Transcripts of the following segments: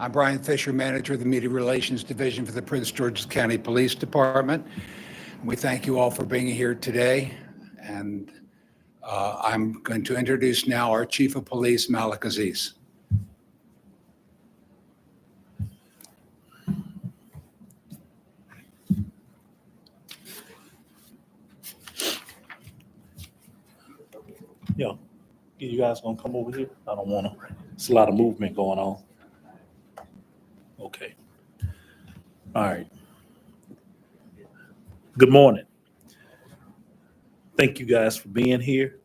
I'm Brian Fisher, manager of the Media Relations Division for the Prince George's County Police Department. We thank you all for being here today. And I'm going to introduce now our Chief of Police, Malik Aziz. Yeah, you guys gonna come over here? I don't wanna, it's a lot of movement going on. Okay. All right. Good morning. Thank you guys for being here.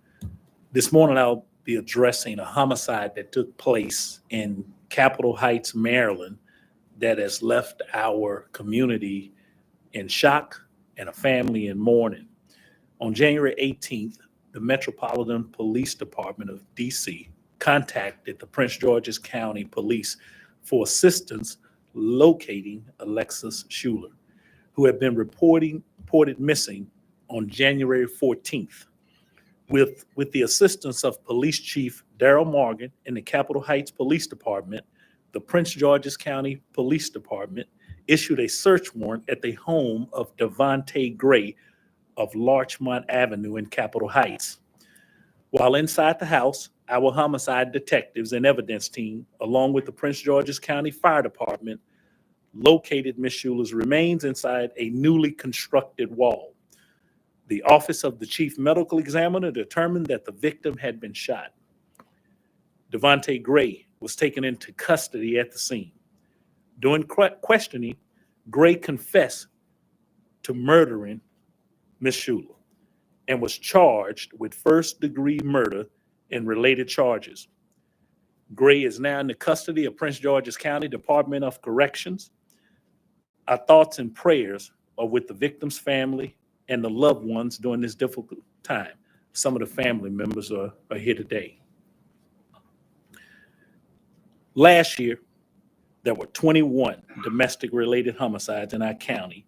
This morning I'll be addressing a homicide that took place in Capitol Heights, Maryland, that has left our community in shock and a family in mourning. On January 18th, the Metropolitan Police Department of DC contacted the Prince George's County Police for assistance locating Alexis Schuler, who had been reported missing on January 14th. With the assistance of Police Chief Daryl Morgan in the Capitol Heights Police Department, the Prince George's County Police Department issued a search warrant at the home of Devontae Gray of Larchmont Avenue in Capitol Heights. While inside the house, our homicide detectives and evidence team, along with the Prince George's County Fire Department, located Ms. Schuler's remains inside a newly constructed wall. The Office of the Chief Medical Examiner determined that the victim had been shot. Devontae Gray was taken into custody at the scene. During questioning, Gray confessed to murdering Ms. Schuler and was charged with first-degree murder and related charges. Gray is now in the custody of Prince George's County Department of Corrections. Our thoughts and prayers are with the victim's family and the loved ones during this difficult time. Some of the family members are here today. Last year, there were 21 domestic-related homicides in our county,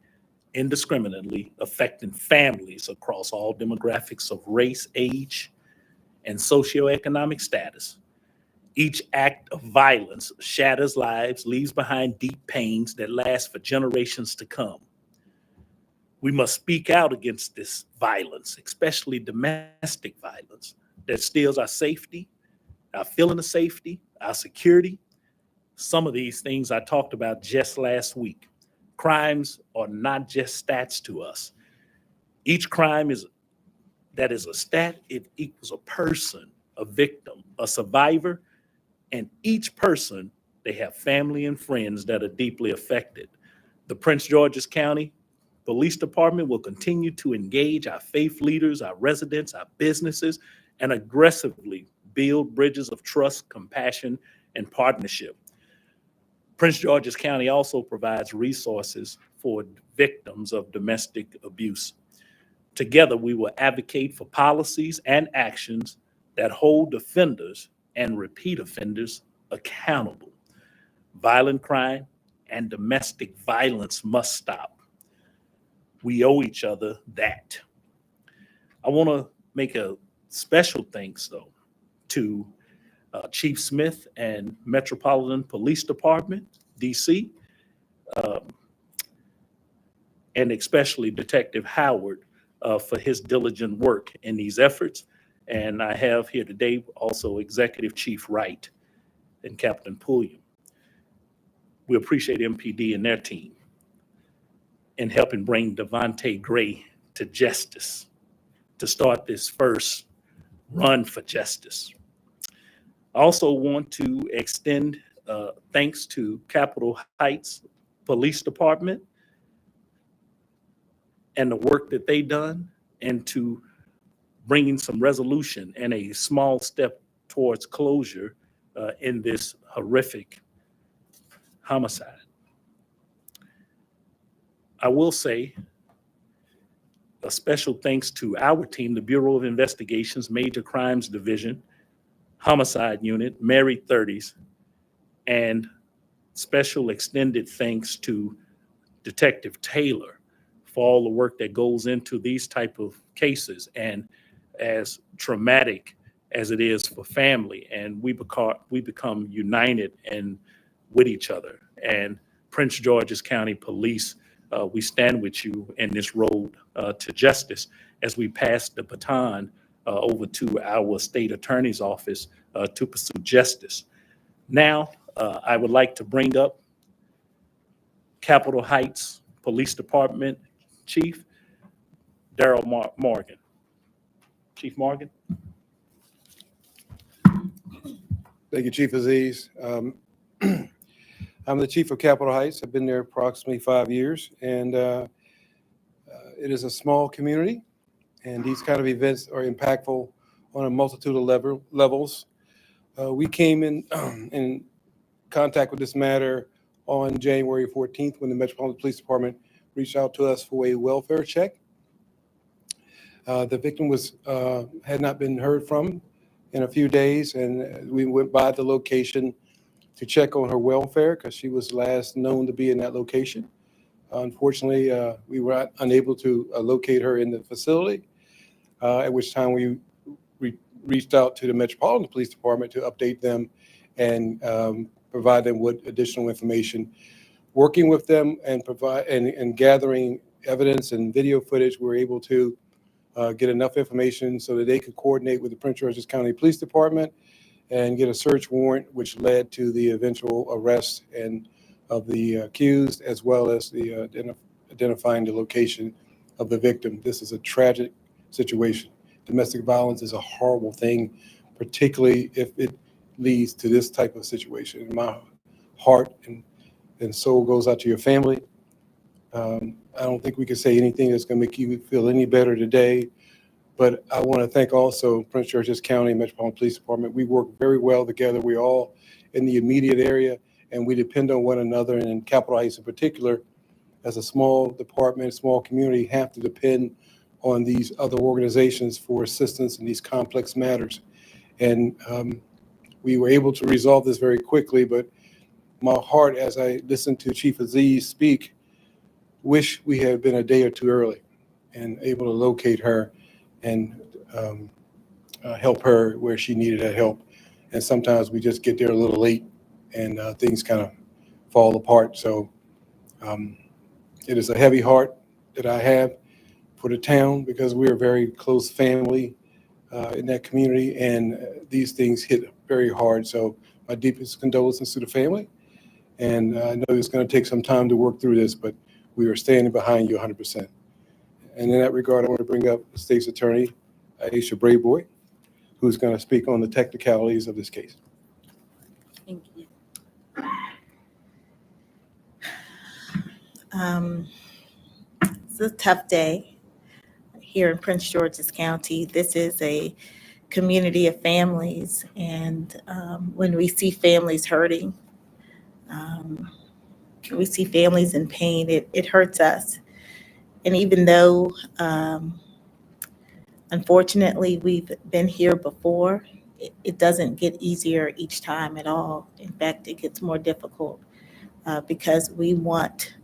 indiscriminately affecting families across all demographics of race, age, and socioeconomic status. Each act of violence shatters lives, leaves behind deep pains that last for generations to come. We must speak out against this violence, especially domestic violence, that steals our safety, our feeling of safety, our security. Some of these things I talked about just last week. Crimes are not just stats to us. Each crime that is a stat, it equals a person, a victim, a survivor, and each person, they have family and friends that are deeply affected. The Prince George's County Police Department will continue to engage our faith leaders, our residents, our businesses, and aggressively build bridges of trust, compassion, and partnership. Prince George's County also provides resources for victims of domestic abuse. Together, we will advocate for policies and actions that hold offenders and repeat offenders accountable. Violent crime and domestic violence must stop. We owe each other that. I want to make a special thanks, though, to Chief Smith and Metropolitan Police Department, DC, and especially Detective Howard for his diligent work in these efforts. And I have here today also Executive Chief Wright and Captain Pulliam. We appreciate MPD and their team in helping bring Devontae Gray to justice, to start this first run for justice. I also want to extend thanks to Capitol Heights Police Department and the work that they've done, and to bringing some resolution and a small step towards closure in this horrific homicide. I will say a special thanks to our team, the Bureau of Investigations, Major Crimes Division, Homicide Unit, Married 30s, and special extended thanks to Detective Taylor for all the work that goes into these type of cases, and as traumatic as it is for family. And we become united in with each other. And Prince George's County Police, we stand with you in this road to justice as we pass the baton over to our state attorney's office to pursue justice. Now, I would like to bring up Capitol Heights Police Department Chief Daryl Morgan. Chief Morgan. Thank you, Chief Aziz. I'm the chief of Capitol Heights. I've been there approximately 5 years, and it is a small community, and these kind of events are impactful on a multitude of levels. We came in contact with this matter on January 14th when the Metropolitan Police Department reached out to us for a welfare check. The victim had not been heard from in a few days, and we went by the location to check on her welfare because she was last known to be in that location. Unfortunately, we were unable to locate her in the facility, at which time we reached out to the Metropolitan Police Department to update them and provide them with additional information. Working with them and gathering evidence and video footage, we were able to get enough information so that they could coordinate with the Prince George's County Police Department and get a search warrant, which led to the eventual arrest of the accused, as well as the identifying the location of the victim. This is a tragic situation. Domestic violence is a horrible thing, particularly if it leads to this type of situation. My heart and soul goes out to your family. I don't think we can say anything that's going to make you feel any better today. But I want to thank also Prince George's County Metropolitan Police Department. We work very well together. We're all in the immediate area, and we depend on one another. And in Capitol Heights in particular, as a small department, small community, have to depend on these other organizations for assistance in these complex matters. And we were able to resolve this very quickly, but my heart, as I listened to Chief Aziz speak, wish we had been a day or two early and able to locate her and help her where she needed that help. And sometimes we just get there a little late and things kind of fall apart. So it is a heavy heart that I have for the town because we're a very close family in that community, and these things hit very hard. So my deepest condolences to the family. And I know it's going to take some time to work through this, but we are standing behind you 100%. And in that regard, I want to bring up the state's attorney, Aisha Brayboy, who's going to speak on the technicalities of this case. Thank you. It's a tough day here in Prince George's County. This is a community of families, and when we see families hurting, we see families in pain, it hurts us. And even though, unfortunately, we've been here before, it doesn't get easier each time at all. In fact, it gets more difficult because we want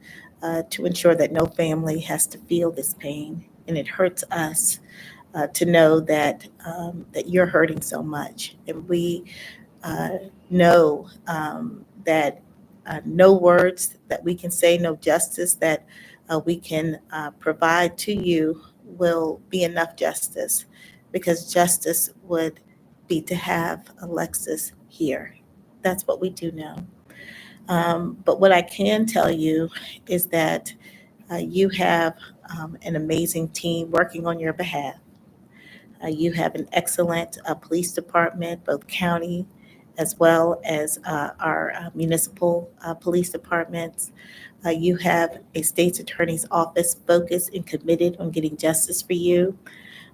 to ensure that no family has to feel this pain. And it hurts us to know that that you're hurting so much. And we know that no words that we can say, no justice that we can provide to you will be enough justice, because justice would be to have Alexis here. That's what we do know. But what I can tell you is that you have an amazing team working on your behalf. You have an excellent police department, both county as well as our municipal police departments. You have a state's attorney's office focused and committed on getting justice for you.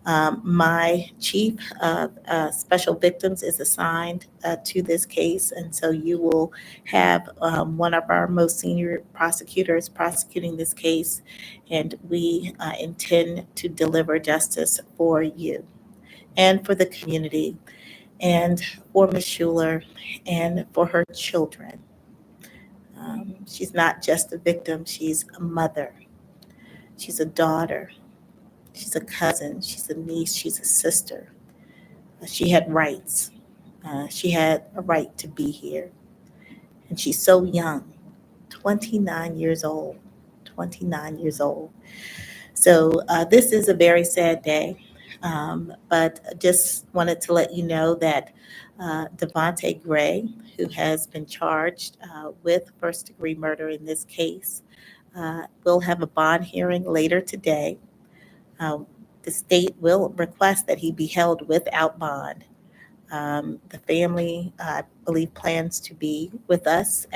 My chief of special victims is assigned to this case, and so you will have one of our most senior prosecutors prosecuting this case, and we intend to deliver justice for you and for the community and for Ms. Schuler and for her children. She's not just a victim, she's a mother, she's a daughter, she's a cousin, she's a niece, she's a sister. She had rights. She had a right to be here. And she's so young, 29 years old, 29 years old. So this is a very sad day, but just wanted to let you know that Devontae Gray, who has been charged with first-degree murder in this case, will have a bond hearing later today. Uh, the state will request that he be held without bond. The family, I believe, plans to be with us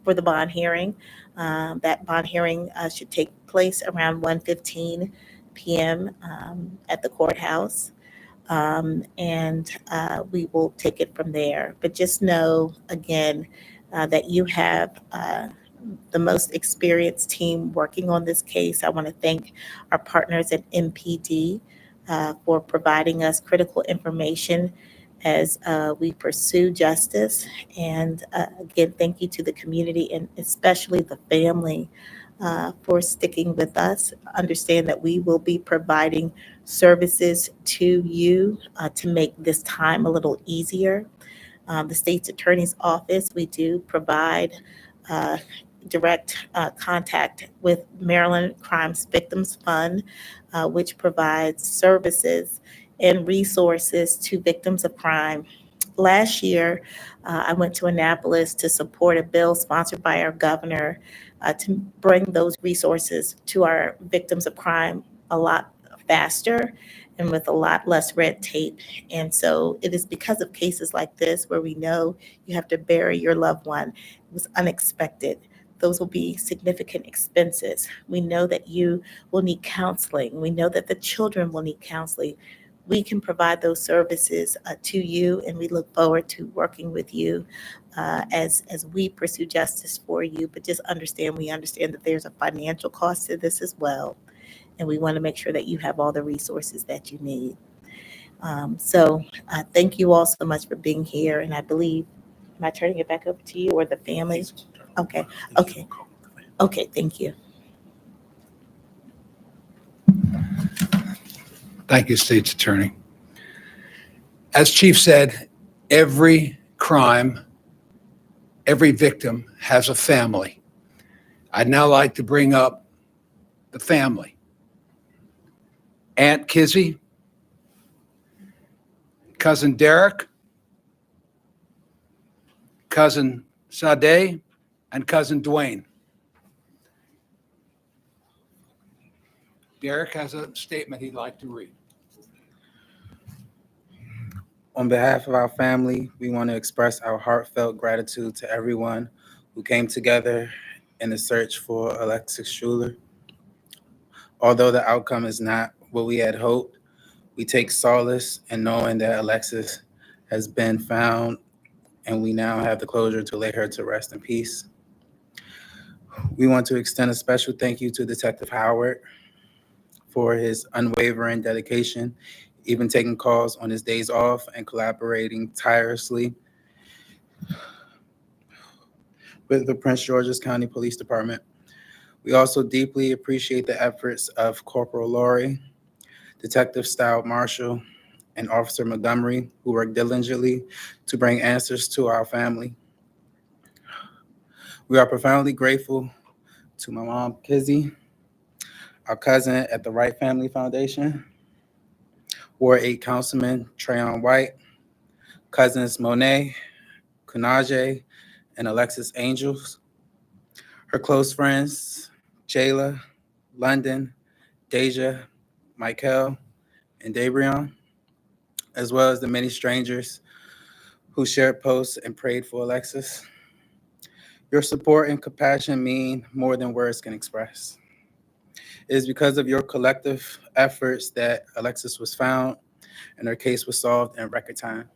for the bond hearing. That bond hearing should take place around 1:15 p.m. At the courthouse. And we will take it from there. But just know, again, that you have the most experienced team working on this case. I want to thank our partners at MPD for providing us critical information as we pursue justice. And again, thank you to the community and especially the family for sticking with us. Understand that we will be providing services to you to make this time a little easier. The state's attorney's office, we do provide uh, direct contact with Maryland Crimes Victims Fund, which provides services and resources to victims of crime. Last year, I went to Annapolis to support a bill sponsored by our governor to bring those resources to our victims of crime a lot faster and with a lot less red tape. And so it is because of cases like this where we know you have to bury your loved one. It was unexpected. Those will be significant expenses. We know that you will need counseling. We know that the children will need counseling. We can provide those services to you, and we look forward to working with you as we pursue justice for you. But just understand, we understand that there's a financial cost to this as well, and we want to make sure that you have all the resources that you need. So thank you all so much for being here, and I believe, am I turning it back over to you or the family? Okay, okay, okay, thank you. Thank you, State's Attorney. As Chief said, every crime, every victim has a family. I'd now like to bring up the family. Aunt Kizzy, Cousin Derek, Cousin Sade, and Cousin Dwayne. Derek has a statement he'd like to read. On behalf of our family, we want to express our heartfelt gratitude to everyone who came together in the search for Alexis Schuler. Although the outcome is not what we had hoped, we take solace in knowing that Alexis has been found and we now have the closure to lay her to rest in peace. We want to extend a special thank you to Detective Howard for his unwavering dedication, even taking calls on his days off and collaborating tirelessly with the Prince George's County Police Department. We also deeply appreciate the efforts of Corporal Laurie, Detective Stout Marshall, and Officer Montgomery, who worked diligently to bring answers to our family. We are profoundly grateful to my mom, Kizzy, our cousin at the Wright Family Foundation, Ward 8 Councilman Trayon White, cousins Monet, Kunaje, and Alexis Angels, her close friends, Jayla, London, Deja, Michael, and Dabrion, as well as the many strangers who shared posts and prayed for Alexis. Your support and compassion mean more than words can express. It is because of your collective efforts that Alexis was found and her case was solved in record time.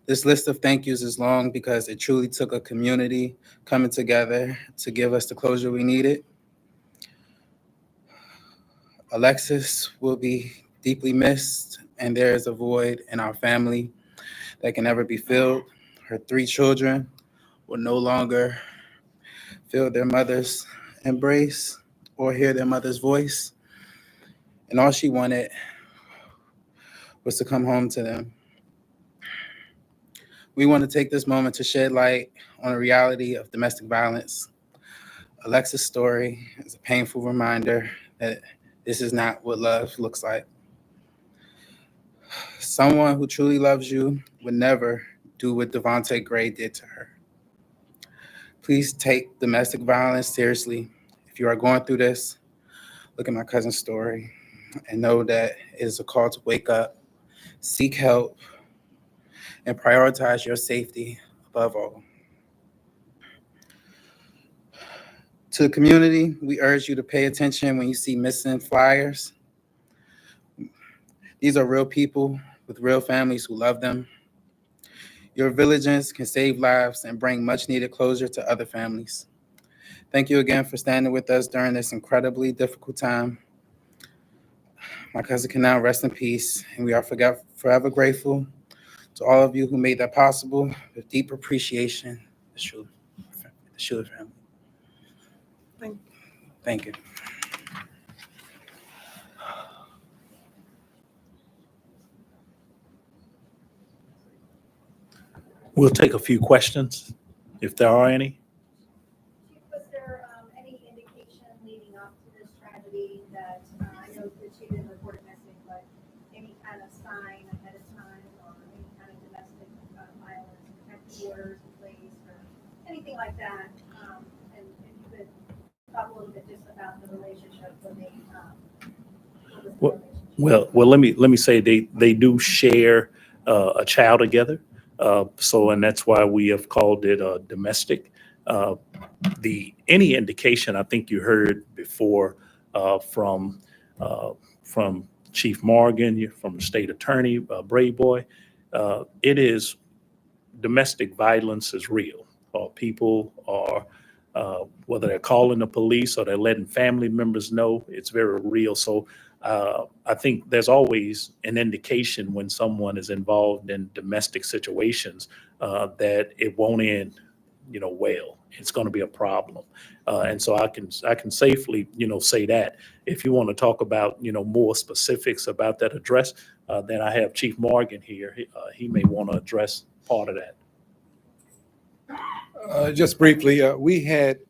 This list of thank yous is long because it truly took a community coming together to give us the closure we needed. Alexis will be deeply missed, and there is a void in our family that can never be filled. Her 3 children will no longer feel their mother's embrace or hear their mother's voice. And all she wanted was to come home to them. We want to take this moment to shed light on the reality of domestic violence. Alexa's story is a painful reminder that this is not what love looks like. Someone who truly loves you would never do what Devontae Gray did to her. Please take domestic violence seriously. If you are going through this, look at my cousin's story and know that it is a call to wake up, seek help, and prioritize your safety above all. To the community, we urge you to pay attention when you see missing flyers. These are real people with real families who love them. Your vigilance can save lives and bring much needed closure to other families. Thank you again for standing with us during this incredibly difficult time. My cousin can now rest in peace, and we are forever grateful to all of you who made that possible. With deep appreciation, the Schuler family. Thank you. We'll take a few questions, if there are any. Was there any indication leading up to this tragedy that, I know that she didn't report it missing, but any kind of sign ahead of time or any kind of domestic violence, protective orders in place or anything like that? And if you could talk a little bit just about the relationship when they, what was the relationship? Well, let me say they do share a child together. And that's why we have called it domestic. Any indication I think you heard before from Chief Morgan, from the state attorney, Brayboy, it is domestic violence is real. People are, whether they're calling the police or they're letting family members know, it's very real. So I think there's always an indication when someone is involved in domestic situations that it won't end, well. It's going to be a problem, and so I can safely, say that. If you want to talk about, more specifics about that address, then I have Chief Morgan here. He may want to address part of that. Just briefly, we had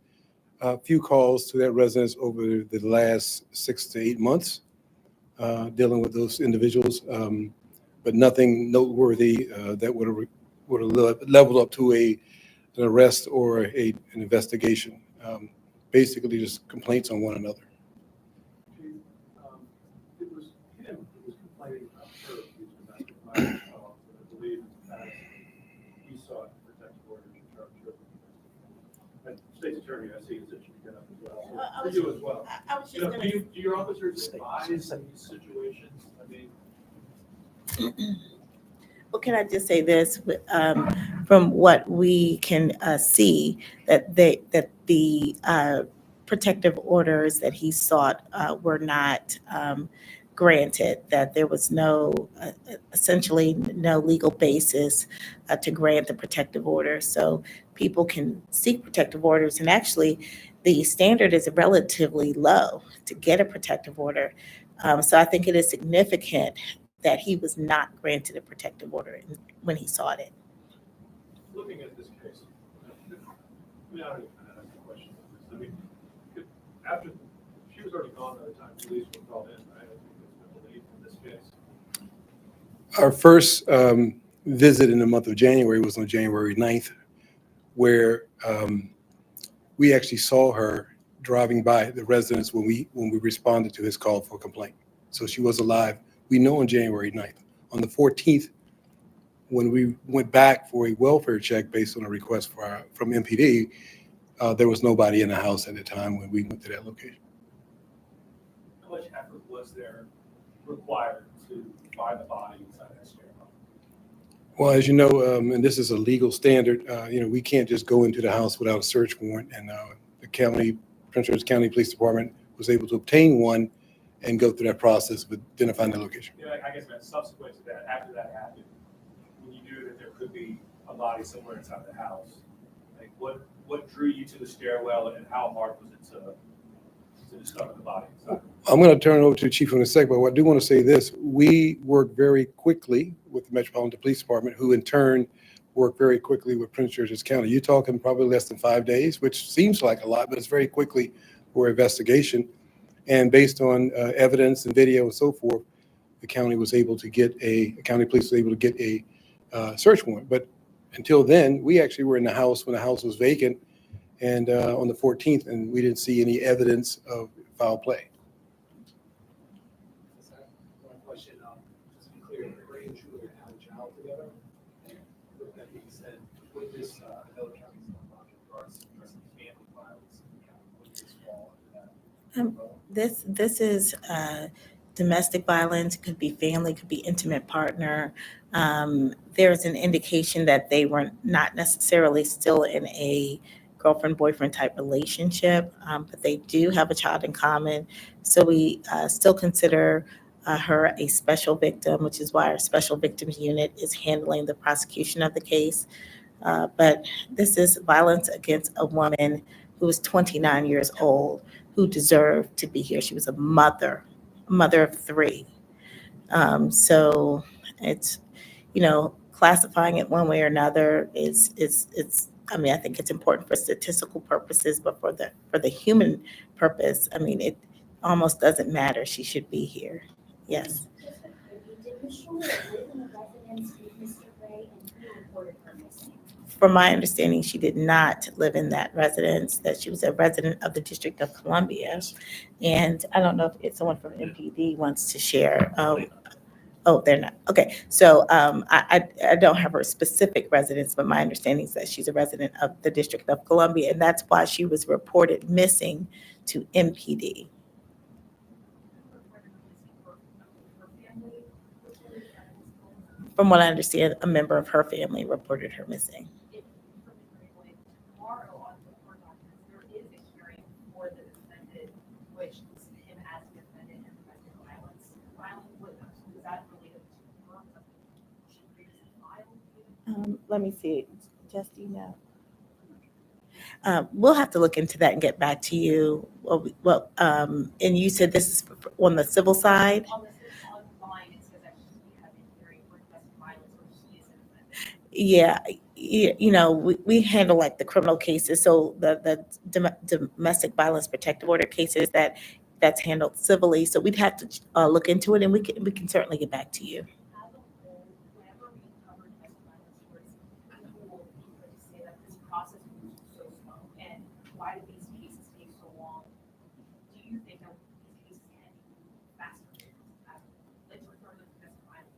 a few calls to that residence over the last 6 to 8 months dealing with those individuals, but nothing noteworthy that would have leveled up to an arrest or an investigation. Basically, just complaints on one another. It was him who was complaining about her abuse of domestic violence. I believe that he sought protective orders in terms of. And State's attorney, I see, that you can get up as well. So for you as well. I was just Do gonna. your officers advise in these situations? I mean. Well, can I just say this? From what we can see, that the protective orders that he sought were not granted. That there was essentially no legal basis to grant the protective order. So people can seek protective orders, and actually, the standard is relatively low to get a protective order. So I think it is significant that he was not granted a protective order when he sought it. Looking at this case, I don't even ask a question about this. I mean, after she was already gone by the time police were called in, right? I think it's been believed in this case. Our first visit in the month of January was on January 9th, where we actually saw her driving by the residence when we responded to his call for complaint. So she was alive. We know on January 9th. On the 14th, when we went back for a welfare check based on a request from MPD, there was nobody in the house at the time when we went to that location. How much effort was there required to find the body inside that stairwell? Well, as you know, and this is a legal standard, we can't just go into the house without a search warrant. And the Prince George's County Police Department was able to obtain one and go through that process of identifying the location. I guess that's subsequent to that, after that happened, when you knew that there could be a body somewhere inside the house, like what drew you to the stairwell and how hard was it to discover the body inside? I'm going to turn it over to the chief in a second, but I do want to say this. We worked very quickly with the Metropolitan Police Department, who in turn work very quickly with Prince George's County. You're talking probably less than 5 days, which seems like a lot, but it's very quickly for investigation. And based on evidence and video and so forth, the county was able to get county police was able to get a search warrant. But until then, we actually were in the house when the house was vacant, and on the 14th, and we didn't see any evidence of foul play. One question, just to be clear, Ray and Julia had a child together. And with that being said, with this, another county's going on in regards to addressing family violence, would this fall under that? This is domestic violence, could be family, could be intimate partner. There's an indication that they were not necessarily still in a girlfriend-boyfriend type relationship, but they do have a child in common. So we still consider her a special victim, which is why our special victims unit is handling the prosecution of the case. But this is violence against a woman who was 29 years old, who deserved to be here. She was a mother of three. So it's, classifying it one way or another is I mean, I think it's important for statistical purposes, but for the human purpose, I mean, it almost doesn't matter. She should be here. Yes. Did Ms. Schuler live in a residence with Mr. Ray, and who reported her missing? From my understanding, she did not live in that residence, that she was a resident of the District of Columbia. And I don't know if someone from MPD wants to share. Oh, they're not. Okay. So I don't have her specific residence, but my understanding is that she's a resident of the District of Columbia, and that's why she was reported missing to MPD. From what I understand, a member of her family reported her missing. Tomorrow on the court documents, there is a hearing for the defendant, which is him as the defendant in domestic violence. Is that related to her? She previously filed? Let me see. Jess, do you know? We'll have to look into that and get back to you. And you said this is on the civil side? Online, it says that she has a hearing for domestic violence, or she is a defendant. Yeah, we handle like the criminal cases, so the domestic violence protective order cases that's handled civilly. So we'd have to look into it, and we can certainly get back to you. As a whole, whenever we cover domestic violence stories, people will say that this process moves so slow, and why do these cases take so long? Do you think that these cases can move faster? Like to refer to domestic violence.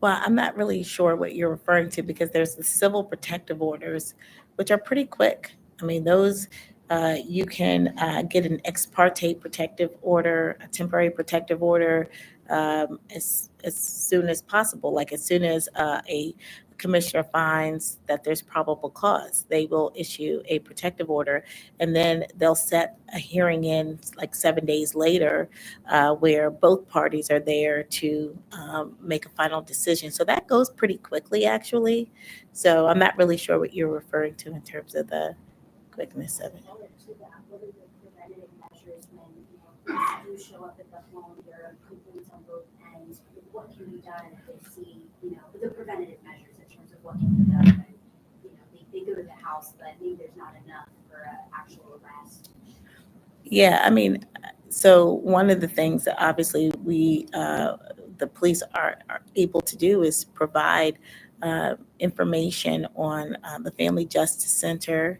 Well, I'm not really sure what you're referring to, because there's the civil protective orders, which are pretty quick. I mean, those, you can get an ex parte protective order, a temporary protective order, as soon as possible. Like as soon as a commissioner finds that there's probable cause, they will issue a protective order, and then they'll set a hearing in like 7 days later, where both parties are there to make a final decision. So that goes pretty quickly, actually. So I'm not really sure what you're referring to in terms of the quickness of it. To that, what are the preventative measures when, police do show up at the home, there are complaints on both ends? What can be done if they see, the preventative measures in terms of what can be done when, they go to the house, but maybe there's not enough for an actual arrest? Yeah, I mean, so one of the things that obviously the police are able to do is provide information on the Family Justice Center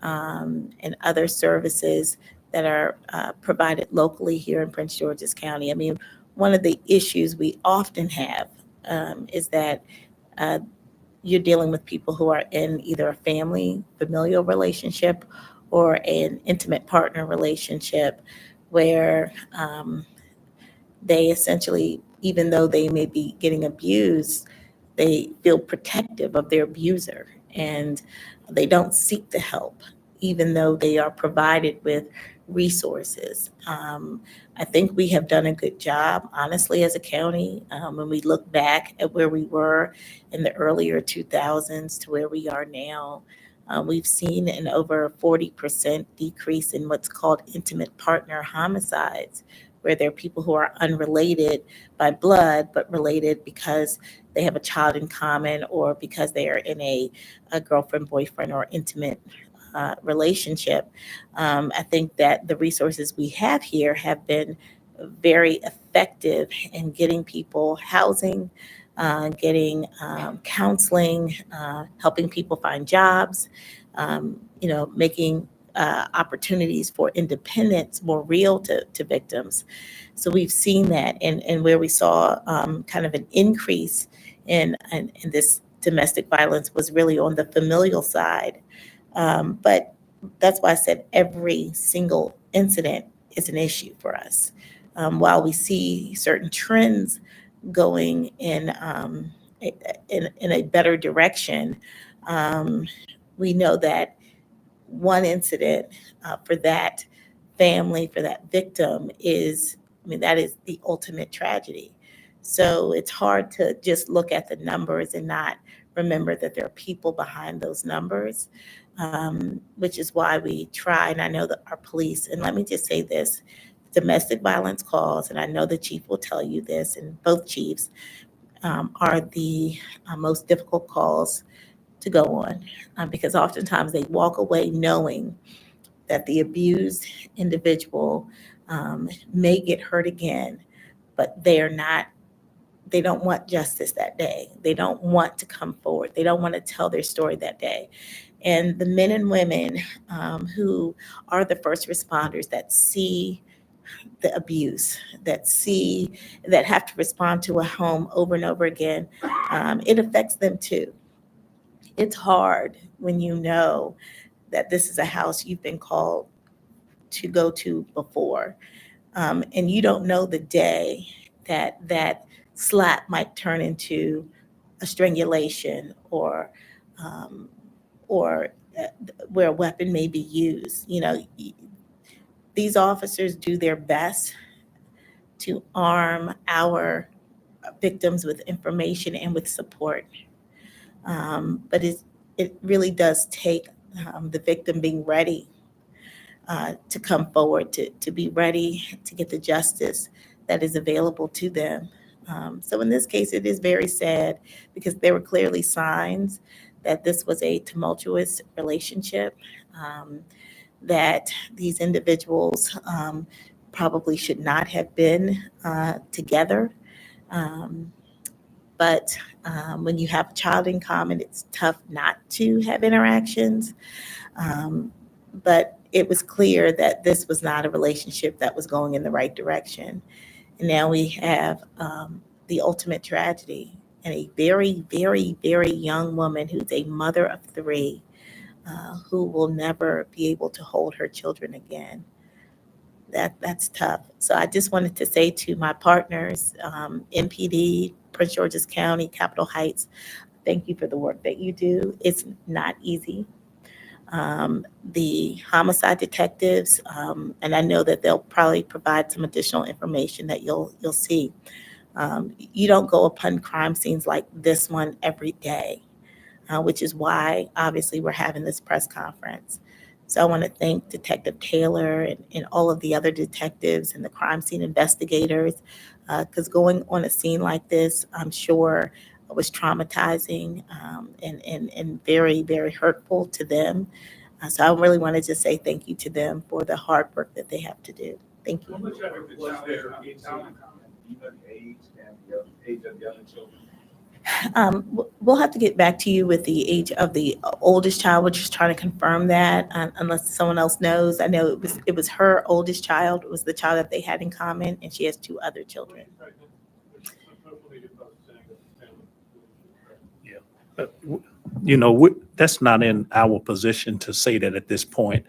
and other services that are provided locally here in Prince George's County. I mean, one of the issues we often have is that you're dealing with people who are in either a familial relationship or an intimate partner relationship, where they essentially, even though they may be getting abused, they feel protective of their abuser, and they don't seek the help, even though they are provided with resources. I think we have done a good job, honestly, as a county, when we look back at where we were in the earlier 2000s to where we are now. We've seen an over 40% decrease in what's called intimate partner homicides, where there are people who are unrelated by blood, but related because they have a child in common or because they are in a girlfriend, boyfriend, or intimate relationship. I think that the resources we have here have been very effective in getting people housing, getting counseling, helping people find jobs, making opportunities for independence more real to victims. So we've seen that, and where we saw kind of an increase in this domestic violence was really on the familial side. But that's why I said every single incident is an issue for us. While we see certain trends going in a better direction, we know that one incident for that family, for that victim that is the ultimate tragedy. So it's hard to just look at the numbers and not remember that there are people behind those numbers, which is why we try. And I know that our police, and let me just say this, domestic violence calls, and I know the chief will tell you this, and both chiefs, are the most difficult calls to go on, because oftentimes they walk away knowing that the abused individual may get hurt again, but they don't want justice that day. They don't want to come forward. They don't want to tell their story that day. And the men and women who are the first responders that see the abuse, that have to respond to a home over and over again, it affects them too. It's hard when you know that this is a house you've been called to go to before, and you don't know the day that slap might turn into a strangulation or where a weapon may be used. These officers do their best to arm our victims with information and with support. But it really does take the victim being ready to come forward, to be ready to get the justice that is available to them. So in this case, it is very sad because there were clearly signs that this was a tumultuous relationship, that these individuals probably should not have been together. But when you have a child in common, it's tough not to have interactions. But it was clear that this was not a relationship that was going in the right direction. And now we have the ultimate tragedy, and a very, very, very young woman who's a mother of three, who will never be able to hold her children again. That's tough. So I just wanted to say to my partners, MPD, Prince George's County, Capitol Heights, thank you for the work that you do. It's not easy. The homicide detectives, and I know that they'll probably provide some additional information that you'll see. You don't go upon crime scenes like this one every day, which is why obviously we're having this press conference. So I want to thank Detective Taylor and all of the other detectives and the crime scene investigators, because going on a scene like this, I'm sure was traumatizing, and very, very hurtful to them. So I really wanted to say thank you to them for the hard work that they have to do. Thank How you. much effort was there, even age and the age of the other children? We'll have to get back to you with the age of the oldest child. We're just trying to confirm that, unless someone else knows. I know it was her oldest child. It was the child that they had in common, and she has two other children. That's not in our position to say that at this point.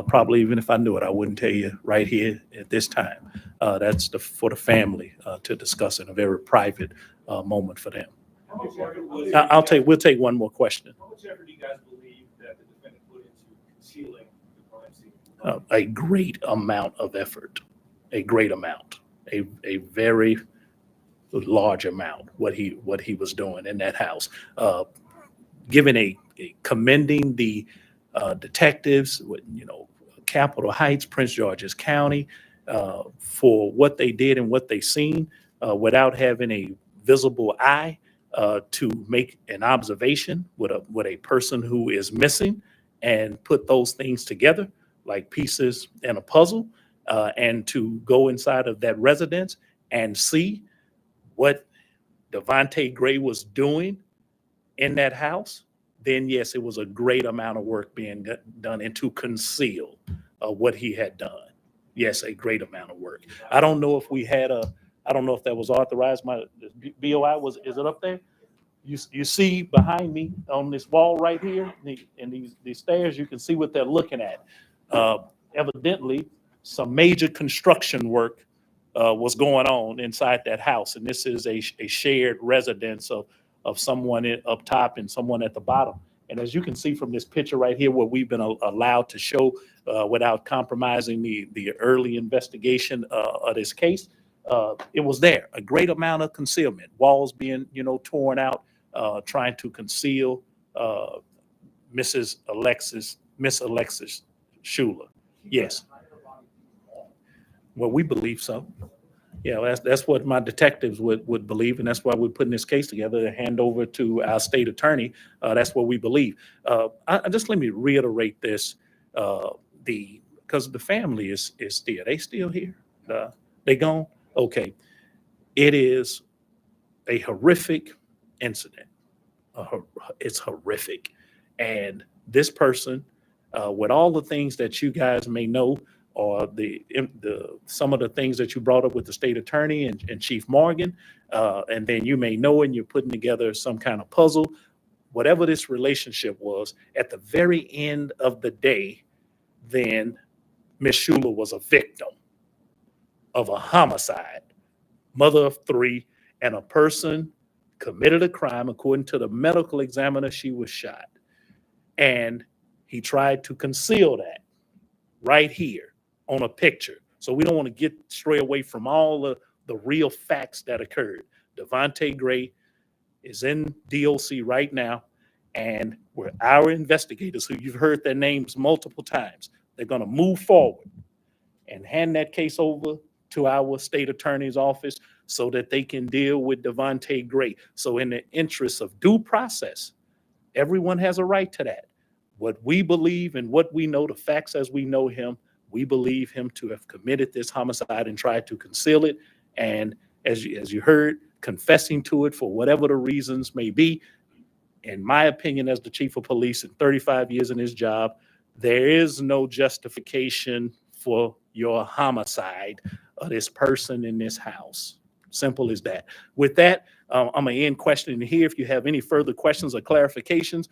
Probably even if I knew it, I wouldn't tell you right here at this time. That's for the family to discuss in a very private moment for them. How much effort was We'll take one more question. How much effort do you guys believe that the defendant put into concealing the crime scene? A great amount of effort, a great amount, a very large amount, what he was doing in that house. Commending the detectives, Capitol Heights, Prince George's County, for what they did and what they seen without having a visible eye to make an observation with a person who is missing and put those things together like pieces in a puzzle, and to go inside of that residence and see what Devontae Gray was doing in that house, then yes, it was a great amount of work being done and to conceal what he had done. Yes, a great amount of work. I don't know if we had I don't know if that was authorized. My BOI is it up there? You see behind me on this wall right here, in these stairs, you can see what they're looking at. Evidently, some major construction work was going on inside that house, and this is a shared residence of someone up top and someone at the bottom. And as you can see from this picture right here, what we've been allowed to show without compromising the early investigation of this case, it was there. A great amount of concealment, walls being torn out, trying to conceal Miss Alexis Schuler. Yes. Well, we believe so. Yeah, that's what my detectives would believe, and that's why we're putting this case together to hand over to our state attorney. That's what we believe. I just let me reiterate this: because the family is still here. They gone. Okay, it is a horrific incident. It's horrific, and this person, with all the things that you guys may know, or the some of the things that you brought up with the state attorney and Chief Morgan, and then you may know, and you're putting together some kind of puzzle. Whatever this relationship was, at the very end of the day, then Miss Schuler was a victim of a homicide, mother of three, and a person committed a crime. According to the medical examiner, she was shot, and he tried to conceal that right here on a picture. So we don't want to stray away from all the real facts that occurred. Devontae Gray is in DOC right now, and we're our investigators, who you've heard their names multiple times, they're going to move forward and hand that case over to our state attorney's office so that they can deal with Devontae Gray. So in the interest of due process, everyone has a right to that. What we believe and what we know, the facts as we know him, we believe him to have committed this homicide and tried to conceal it. And as you heard, confessing to it for whatever the reasons may be. In my opinion, as the chief of police in 35 years in his job, there is no justification for your homicide of this person in this house. Simple as that. With that, I'm going to end questioning here. If you have any further questions or clarifications,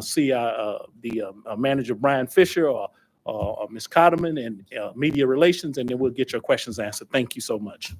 see the manager, Brian Fisher, or Ms. Cotterman, and media relations, and then we'll get your questions answered. Thank you so much.